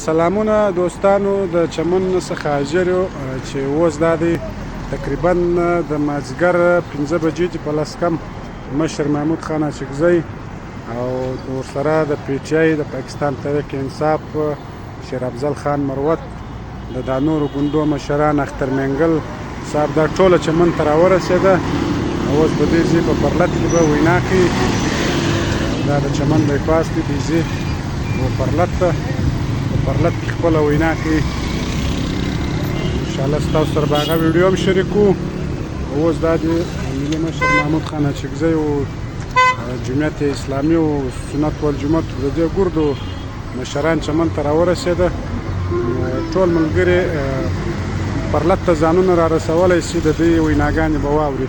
سلامونه دوستانو د چمن څخه حاضر یو چې اوس دا دی تقریبا د مازدیګر 5 بجې چې په لس کم مشر محمود خان اچکزی او ورسره د پی ټی آی د پاکستان تحریک انصاف شیر افضل خان مروت د دا نورو ګوندو مشران اختر منګل صاحب دا ټوله چمن ته راورسېده. اوس په دې ځای په پرلت کې به وینا کوي. دا د چمن بایپاس دی دې ځای و پرلت ته په پرلت کې خپله وینا کوي. انشاءالله ستاسو سره به هغه ویډیو هم شریکو. اوس دا د ملي مشر محمود خان اچکزی او جمعیت اسلامي او سنت والجمعت د دې ګردو مشران چمن ته راورسېده. ټول ملګري پرلت ته ځانونه را رسولی سي د دې ویناګانې به واوري.